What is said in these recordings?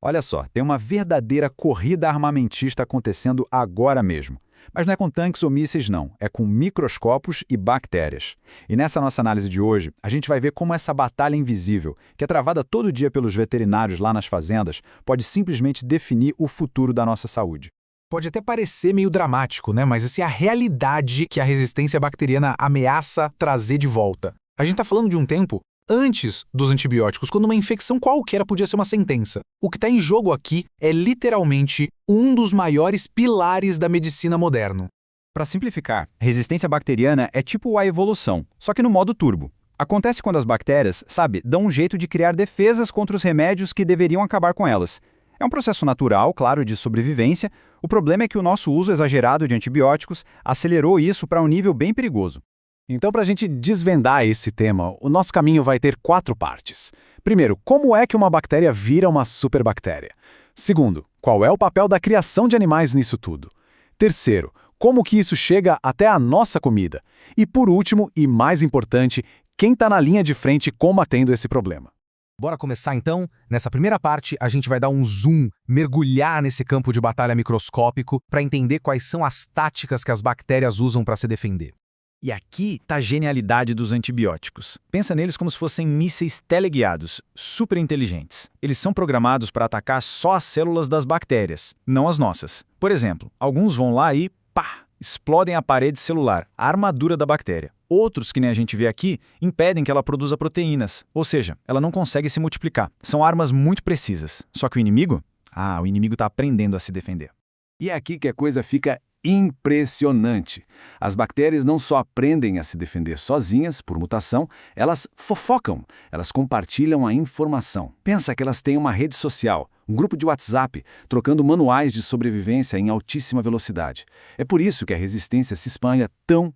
Olha só, tem uma verdadeira corrida armamentista acontecendo agora mesmo. Mas não é com tanques ou mísseis não, é com microscópios e bactérias. E nessa nossa análise de hoje, a gente vai ver como essa batalha invisível, que é travada todo dia pelos veterinários lá nas fazendas, pode simplesmente definir o futuro da nossa saúde. Pode até parecer meio dramático, né? Mas essa é a realidade que a resistência bacteriana ameaça trazer de volta. A gente está falando de um tempo antes dos antibióticos, quando uma infecção qualquer podia ser uma sentença. O que está em jogo aqui é literalmente um dos maiores pilares da medicina moderna. Para simplificar, resistência bacteriana é tipo a evolução, só que no modo turbo. Acontece quando as bactérias, dão um jeito de criar defesas contra os remédios que deveriam acabar com elas. É um processo natural, claro, de sobrevivência. O problema é que o nosso uso exagerado de antibióticos acelerou isso para um nível bem perigoso. Então, para a gente desvendar esse tema, o nosso caminho vai ter 4 partes. Primeiro, como é que uma bactéria vira uma superbactéria? Segundo, qual é o papel da criação de animais nisso tudo? Terceiro, como que isso chega até a nossa comida? E por último, e mais importante, quem está na linha de frente combatendo esse problema? Bora começar então? Nessa primeira parte, a gente vai dar um zoom, mergulhar nesse campo de batalha microscópico para entender quais são as táticas que as bactérias usam para se defender. E aqui está a genialidade dos antibióticos. Pensa neles como se fossem mísseis teleguiados, super inteligentes. Eles são programados para atacar só as células das bactérias, não as nossas. Por exemplo, alguns vão lá e, explodem a parede celular, a armadura da bactéria. Outros, que nem a gente vê aqui, impedem que ela produza proteínas, ou seja, ela não consegue se multiplicar. São armas muito precisas. Só que o inimigo? O inimigo está aprendendo a se defender. E é aqui que a coisa fica impressionante. As bactérias não só aprendem a se defender sozinhas, por mutação, elas fofocam, elas compartilham a informação. Pensa que elas têm uma rede social, um grupo de WhatsApp, trocando manuais de sobrevivência em altíssima velocidade. É por isso que a resistência se espalha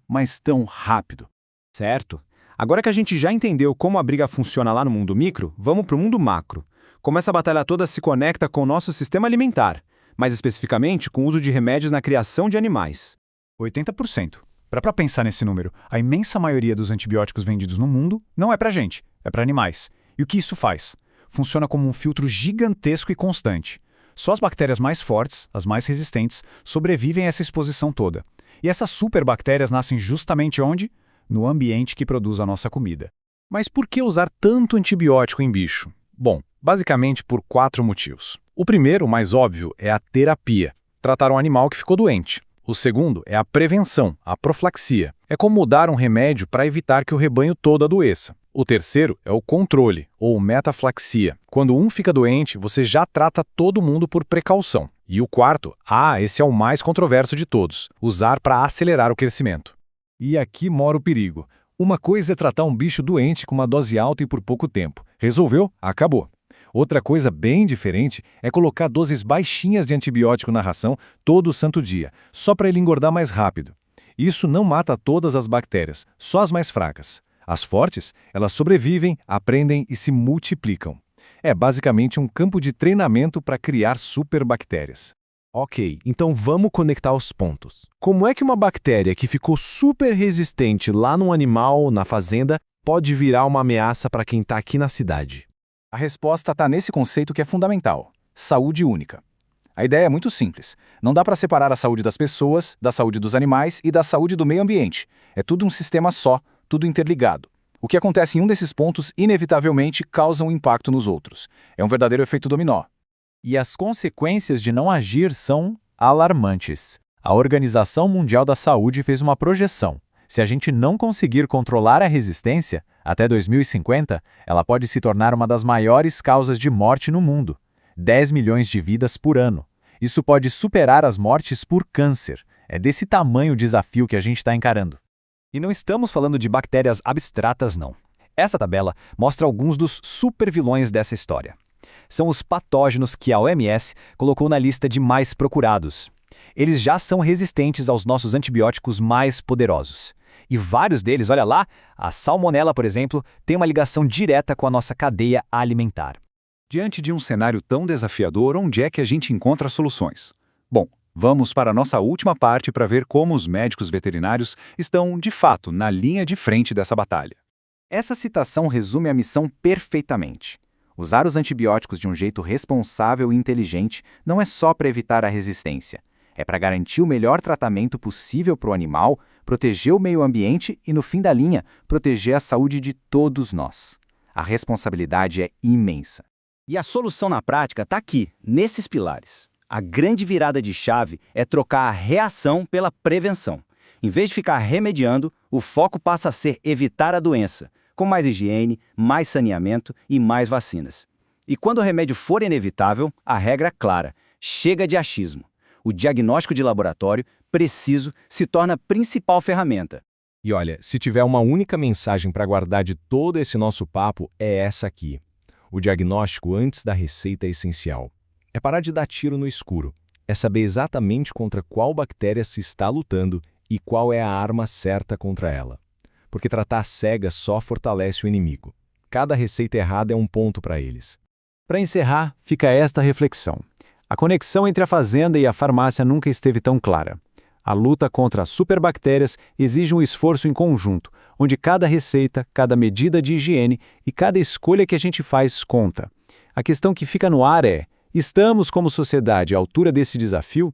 mas tão rápido. Certo. Agora que a gente já entendeu como a briga funciona lá no mundo micro, vamos para o mundo macro. Como essa batalha toda se conecta com o nosso sistema alimentar. Mais especificamente com o uso de remédios na criação de animais. 80%. Para pensar nesse número, a imensa maioria dos antibióticos vendidos no mundo não é para gente, é para animais. E o que isso faz? Funciona como um filtro gigantesco e constante. Só as bactérias mais fortes, as mais resistentes, sobrevivem a essa exposição toda. E essas superbactérias nascem justamente onde? No ambiente que produz a nossa comida. Mas por que usar tanto antibiótico em bicho? Bom, basicamente por 4 motivos. O primeiro, mais óbvio, é a terapia. Tratar um animal que ficou doente. O segundo é a prevenção, a profilaxia. É como dar um remédio para evitar que o rebanho todo adoeça. O terceiro é o controle, ou metaflaxia. Quando um fica doente, você já trata todo mundo por precaução. E o quarto, esse é o mais controverso de todos, usar para acelerar o crescimento. E aqui mora o perigo. Uma coisa é tratar um bicho doente com uma dose alta e por pouco tempo. Resolveu? Acabou. Outra coisa bem diferente é colocar doses baixinhas de antibiótico na ração todo santo dia, só para ele engordar mais rápido. Isso não mata todas as bactérias, só as mais fracas. As fortes, elas sobrevivem, aprendem e se multiplicam. É basicamente um campo de treinamento para criar superbactérias. Ok, então vamos conectar os pontos. Como é que uma bactéria que ficou super resistente lá no animal, na fazenda, pode virar uma ameaça para quem está aqui na cidade? A resposta está nesse conceito que é fundamental: saúde única. A ideia é muito simples. Não dá para separar a saúde das pessoas, da saúde dos animais e da saúde do meio ambiente. É tudo um sistema só, tudo interligado. O que acontece em um desses pontos, inevitavelmente, causa um impacto nos outros. É um verdadeiro efeito dominó. E as consequências de não agir são alarmantes. A Organização Mundial da Saúde fez uma projeção. Se a gente não conseguir controlar a resistência, até 2050, ela pode se tornar uma das maiores causas de morte no mundo. 10 milhões de vidas por ano. Isso pode superar as mortes por câncer. É desse tamanho o desafio que a gente está encarando. E não estamos falando de bactérias abstratas, não. Essa tabela mostra alguns dos supervilões dessa história. São os patógenos que a OMS colocou na lista de mais procurados. Eles já são resistentes aos nossos antibióticos mais poderosos. E vários deles, olha lá, a salmonela, por exemplo, tem uma ligação direta com a nossa cadeia alimentar. Diante de um cenário tão desafiador, onde é que a gente encontra soluções? Bom, vamos para a nossa última parte para ver como os médicos veterinários estão, de fato, na linha de frente dessa batalha. Essa citação resume a missão perfeitamente. Usar os antibióticos de um jeito responsável e inteligente não é só para evitar a resistência. É para garantir o melhor tratamento possível para o animal, proteger o meio ambiente e, no fim da linha, proteger a saúde de todos nós. A responsabilidade é imensa. E a solução na prática está aqui, nesses pilares. A grande virada de chave é trocar a reação pela prevenção. Em vez de ficar remediando, o foco passa a ser evitar a doença, com mais higiene, mais saneamento e mais vacinas. E quando o remédio for inevitável, a regra é clara: chega de achismo. O diagnóstico de laboratório, preciso, se torna a principal ferramenta. E olha, se tiver uma única mensagem para guardar de todo esse nosso papo, é essa aqui. O diagnóstico antes da receita é essencial. É parar de dar tiro no escuro. É saber exatamente contra qual bactéria se está lutando e qual é a arma certa contra ela. Porque tratar cegas só fortalece o inimigo. Cada receita errada é um ponto para eles. Para encerrar, fica esta reflexão. A conexão entre a fazenda e a farmácia nunca esteve tão clara. A luta contra as superbactérias exige um esforço em conjunto, onde cada receita, cada medida de higiene e cada escolha que a gente faz conta. A questão que fica no ar é: estamos como sociedade à altura desse desafio?